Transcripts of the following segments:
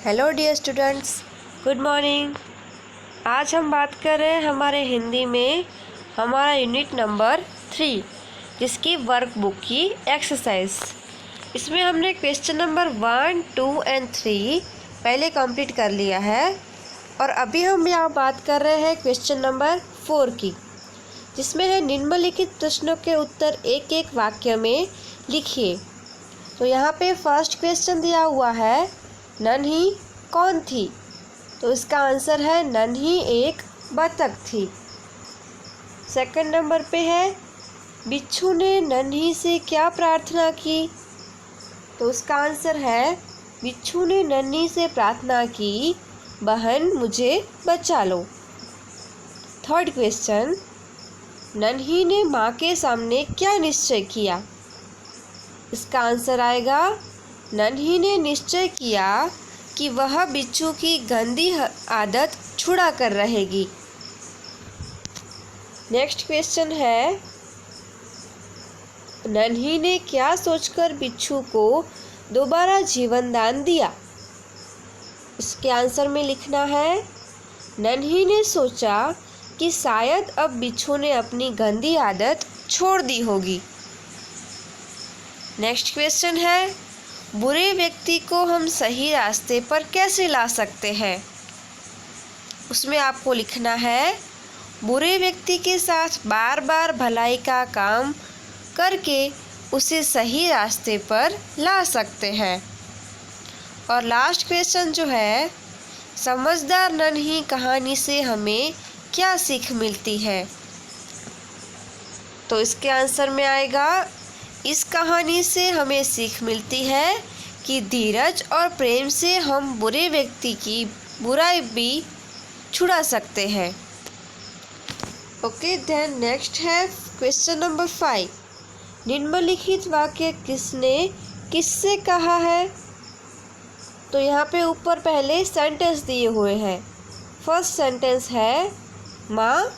Hello dear students, good morning. आज हम बात कर रहे हैं हमारे हिंदी में हमारा यूनिट नंबर 3 जिसकी वर्कबुक की एक्सरसाइज। इसमें हमने क्वेश्चन नंबर 1, 2 एंड 3 पहले कंप्लीट कर लिया है और अभी हम यहाँ बात कर रहे हैं क्वेश्चन नंबर 4 की, जिसमें है निम्नलिखित प्रश्नों के उत्तर एक एक वाक्य में लिखिए। तो यहाँ पे फर्स्ट क्वेश्चन दिया हुआ है नन्ही कौन थी, तो इसका आंसर है नन्ही एक बतख थी। सेकंड नंबर पे है बिच्छू ने नन्ही से क्या प्रार्थना की, तो उसका आंसर है बिच्छू ने नन्ही से प्रार्थना की, बहन मुझे बचा लो। थर्ड क्वेश्चन, नन्ही ने माँ के सामने क्या निश्चय किया, इसका आंसर आएगा नन्ही ने निश्चय किया कि वह बिच्छू की गंदी आदत छुड़ा कर रहेगी। नेक्स्ट क्वेश्चन है नन्ही ने क्या सोचकर बिच्छू को दोबारा जीवन दान दिया, इसके आंसर में लिखना है नन्ही ने सोचा कि शायद अब बिच्छू ने अपनी गंदी आदत छोड़ दी होगी। नेक्स्ट क्वेश्चन है बुरे व्यक्ति को हम सही रास्ते पर कैसे ला सकते हैं, उसमें आपको लिखना है बुरे व्यक्ति के साथ बार बार भलाई का काम करके उसे सही रास्ते पर ला सकते हैं। और लास्ट क्वेश्चन जो है समझदार नन्ही कहानी से हमें क्या सीख मिलती है, तो इसके आंसर में आएगा इस कहानी से हमें सीख मिलती है कि धीरज और प्रेम से हम बुरे व्यक्ति की बुराई भी छुड़ा सकते हैं। ओके, देन नेक्स्ट है क्वेश्चन नंबर 5, निम्नलिखित वाक्य किसने किससे कहा है, तो यहाँ पे ऊपर पहले सेंटेंस दिए हुए हैं। फर्स्ट सेंटेंस है माँ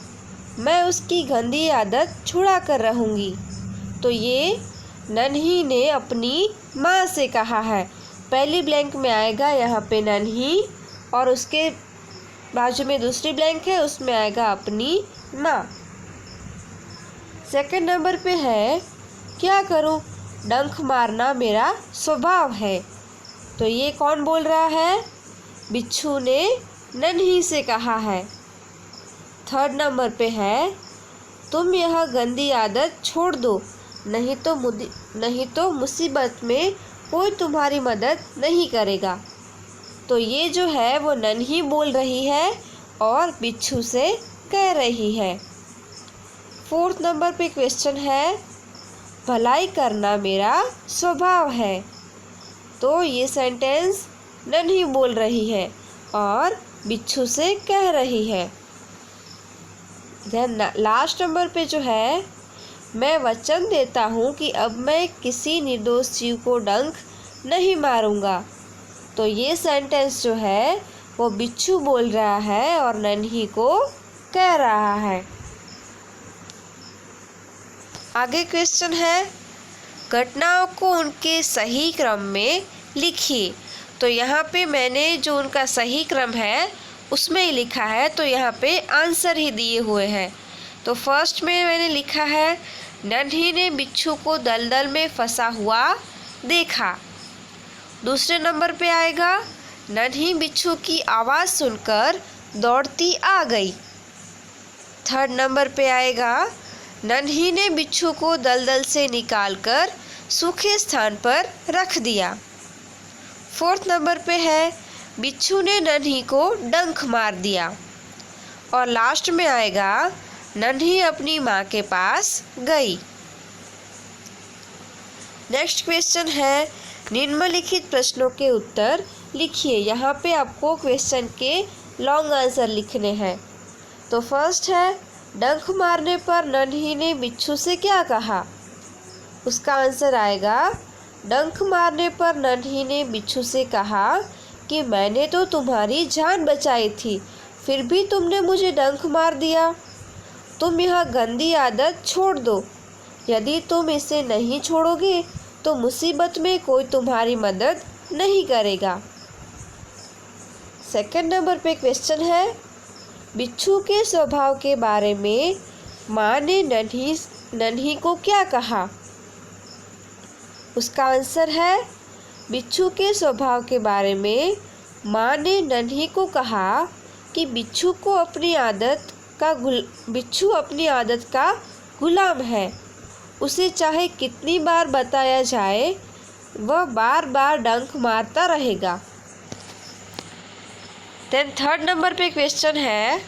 मैं उसकी गंदी आदत छुड़ा कर रहूँगी, तो ये नन्ही ने अपनी माँ से कहा है। पहली ब्लैंक में आएगा यहाँ पे नन्ही और उसके बाजू में दूसरी ब्लैंक है, उसमें आएगा अपनी माँ। सेकंड नंबर पे है क्या करूँ डंक मारना मेरा स्वभाव है, तो ये कौन बोल रहा है, बिच्छू ने नन्ही से कहा है। थर्ड नंबर पे है तुम यह गंदी आदत छोड़ दो, नहीं तो मुसीबत में कोई तुम्हारी मदद नहीं करेगा, तो ये जो है वो नन्ही बोल रही है और बिच्छू से कह रही है। फोर्थ नंबर पे क्वेश्चन है भलाई करना मेरा स्वभाव है, तो ये सेंटेंस नन्ही बोल रही है और बिच्छू से कह रही है। देन लास्ट नंबर पे जो है मैं वचन देता हूँ कि अब मैं किसी निर्दोष जीव को डंक नहीं मारूंगा, तो ये सेंटेंस जो है वो बिच्छू बोल रहा है और नन्ही को कह रहा है। आगे क्वेश्चन है घटनाओं को उनके सही क्रम में लिखिए, तो यहाँ पे मैंने जो उनका सही क्रम है उसमें ही लिखा है, तो यहाँ पे आंसर ही दिए हुए हैं। तो फर्स्ट में मैंने लिखा है नन्ही ने बिच्छू को दलदल में फंसा हुआ देखा। दूसरे नंबर पे आएगा नन्ही बिच्छू की आवाज़ सुनकर दौड़ती आ गई। थर्ड नंबर पे आएगा नन्ही ने बिच्छू को दलदल से निकालकर सूखे स्थान पर रख दिया। फोर्थ नंबर पे है बिच्छू ने नन्ही को डंक मार दिया। और लास्ट में आएगा नन्ही अपनी माँ के पास गई। नेक्स्ट क्वेश्चन है निम्नलिखित प्रश्नों के उत्तर लिखिए। यहाँ पे आपको क्वेश्चन के लॉन्ग आंसर लिखने हैं। तो फर्स्ट है डंक मारने पर नन्ही ने बिच्छू से क्या कहा, उसका आंसर आएगा डंक मारने पर नन्ही ने बिच्छू से कहा कि मैंने तो तुम्हारी जान बचाई थी, फिर भी तुमने मुझे डंक मार दिया। तुम यह गंदी आदत छोड़ दो, यदि तुम इसे नहीं छोड़ोगे तो मुसीबत में कोई तुम्हारी मदद नहीं करेगा। सेकंड नंबर पे क्वेश्चन है, बिच्छू के स्वभाव के बारे में माँ ने नन्ही को क्या कहा? उसका आंसर है, बिच्छू के स्वभाव के बारे में माँ ने नन्ही को कहा कि बिच्छू अपनी आदत का गुलाम है। उसे चाहे कितनी बार बताया जाए वह बार बार डंक मारता रहेगा। देन थर्ड नंबर पे क्वेश्चन है,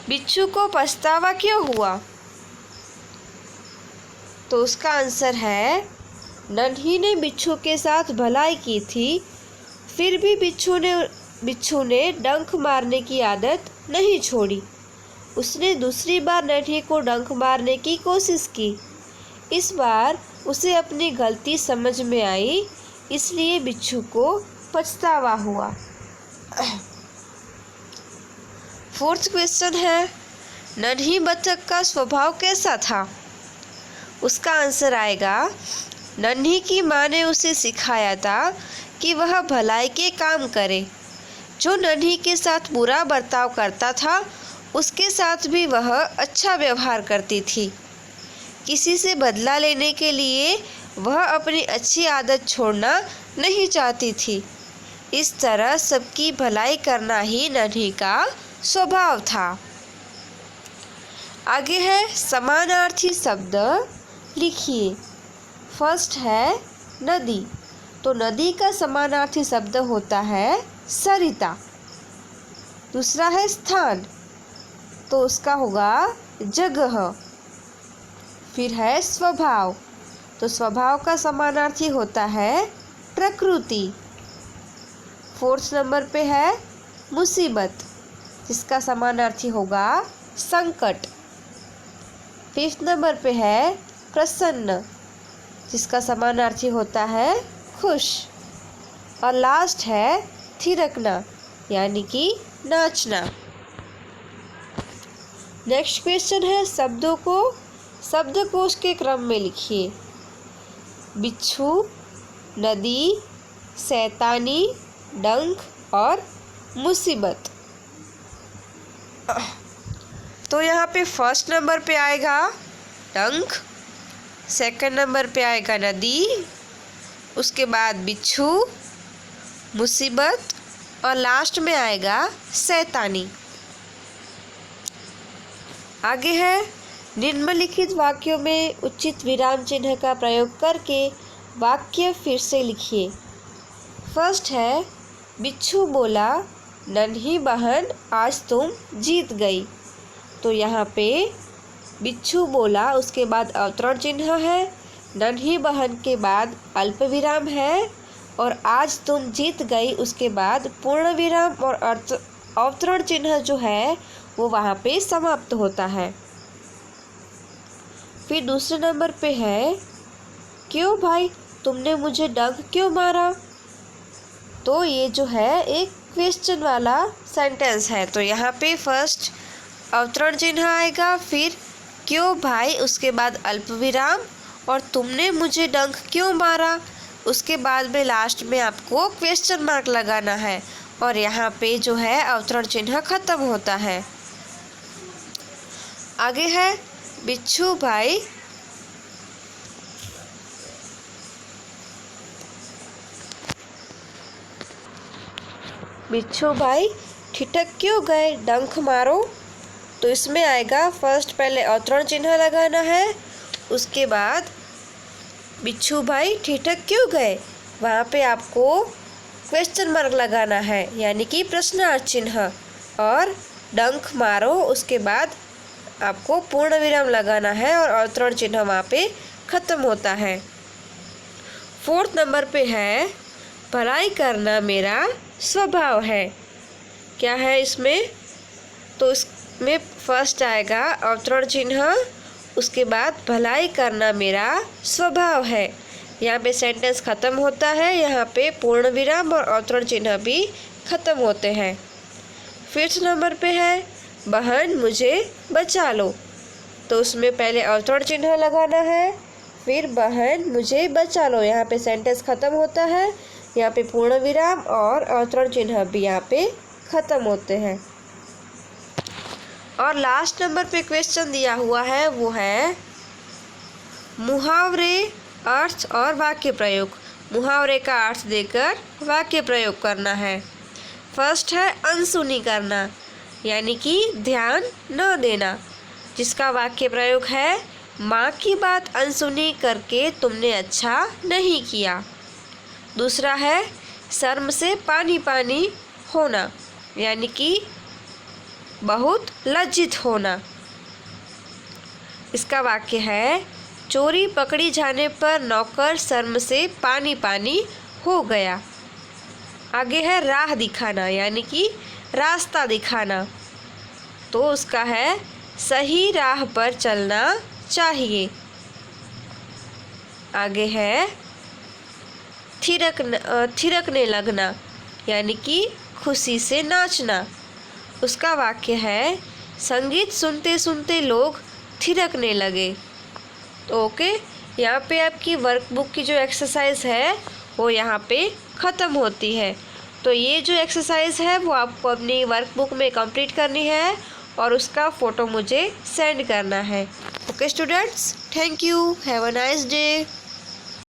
बिच्छू को पछतावा क्यों हुआ? तो उसका आंसर है, नन्ही ने बिच्छू के साथ भलाई की थी, फिर भी बिच्छू ने डंक मारने की आदत नहीं छोड़ी। उसने दूसरी बार नन्ही को डंक मारने की कोशिश की। इस बार उसे अपनी गलती समझ में आई, इसलिए बिच्छू को पछतावा हुआ। फोर्थ क्वेश्चन है, नन्ही बतख का स्वभाव कैसा था? उसका आंसर आएगा, नन्ही की माँ ने उसे सिखाया था कि वह भलाई के काम करे। जो नन्ही के साथ बुरा बर्ताव करता था उसके साथ भी वह अच्छा व्यवहार करती थी। किसी से बदला लेने के लिए वह अपनी अच्छी आदत छोड़ना नहीं चाहती थी। इस तरह सबकी भलाई करना ही नन्ही का स्वभाव था। आगे है समानार्थी शब्द लिखिए। फर्स्ट है नदी, तो नदी का समानार्थी शब्द होता है सरिता। दूसरा है स्थान, तो उसका होगा जगह। फिर है स्वभाव, तो स्वभाव का समानार्थी होता है प्रकृति। फोर्थ नंबर पे है मुसीबत, जिसका समानार्थी होगा संकट। फिफ्थ नंबर पे है प्रसन्न, जिसका समानार्थी होता है खुश। और लास्ट है थिरकना, यानी कि नाचना। नेक्स्ट क्वेश्चन है, शब्दों को शब्दकोश के क्रम में लिखिए। बिच्छू, नदी, शैतानी, डंक और मुसीबत। तो यहाँ पे फर्स्ट नंबर पे आएगा डंक, सेकंड नंबर पे आएगा नदी, उसके बाद बिच्छू, मुसीबत और लास्ट में आएगा शैतानी। आगे है, निम्नलिखित वाक्यों में उचित विराम चिन्ह का प्रयोग करके वाक्य फिर से लिखिए। फर्स्ट है, बिच्छू बोला, नन्ही बहन आज तुम जीत गई। तो यहाँ पे बिच्छू बोला, उसके बाद अवतरण चिन्ह है, नन्ही बहन के बाद अल्प विराम है और आज तुम जीत गई उसके बाद पूर्ण विराम और अवतरण चिन्ह जो है वो वहाँ पे समाप्त होता है। फिर दूसरे नंबर पे है, क्यों भाई तुमने मुझे डंक क्यों मारा? तो ये जो है एक क्वेश्चन वाला सेंटेंस है, तो यहाँ पे फर्स्ट अवतरण चिन्ह आएगा, फिर क्यों भाई, उसके बाद अल्प विराम और तुमने मुझे डंक क्यों मारा, उसके बाद में लास्ट में आपको क्वेश्चन मार्क लगाना है और यहाँ पे जो है अवतरण चिन्ह खत्म होता है। आगे है, बिच्छू भाई ठिठक क्यों गए, डंक मारो। तो इसमें आएगा फर्स्ट पहले अवतरण चिन्ह लगाना है, उसके बाद बिच्छू भाई ठिठक क्यों गए, वहाँ पे आपको क्वेश्चन मार्क लगाना है यानी कि प्रश्नार्थ चिन्ह, और डंक मारो उसके बाद आपको पूर्ण विराम लगाना है और अवतरण चिन्ह वहाँ पे ख़त्म होता है। फोर्थ नंबर पे है, भलाई करना मेरा स्वभाव है। क्या है इसमें? तो इसमें फर्स्ट आएगा अवतरण चिन्ह, उसके बाद भलाई करना मेरा स्वभाव है। यहाँ पे सेंटेंस ख़त्म होता है, यहाँ पे पूर्ण विराम और अवतरण चिन्ह भी ख़त्म होते हैं। फिफ्थ नंबर पे है, बहन मुझे बचा लो। तो उसमें पहले अवतरण चिन्ह लगाना है, फिर बहन मुझे बचा लो, यहाँ पे सेंटेंस ख़त्म होता है, यहाँ पे पूर्ण विराम और अवतरण चिन्ह भी यहाँ पे ख़त्म होते हैं। और लास्ट नंबर पे क्वेश्चन दिया हुआ है वो है मुहावरे, अर्थ और वाक्य प्रयोग। मुहावरे का अर्थ देकर वाक्य प्रयोग करना है। फर्स्ट है अनसुनी करना, यानी कि ध्यान न देना, जिसका वाक्य प्रयोग है माँ की बात अनसुनी करके तुमने अच्छा नहीं किया। दूसरा है शर्म से पानी पानी होना, यानी कि बहुत लज्जित होना। इसका वाक्य है चोरी पकड़ी जाने पर नौकर शर्म से पानी पानी हो गया। आगे है राह दिखाना, यानी कि रास्ता दिखाना, तो उसका है सही राह पर चलना चाहिए। आगे है थिरकने लगना, यानी कि खुशी से नाचना। उसका वाक्य है संगीत सुनते सुनते लोग थिरकने लगे। तो ओके, यहाँ पे आपकी वर्कबुक की जो एक्सरसाइज है वो यहाँ पे ख़त्म होती है। तो ये जो एक्सरसाइज है वो आपको अपनी वर्कबुक में कंप्लीट करनी है और उसका फ़ोटो मुझे सेंड करना है। Okay students, thank you, have a nice day.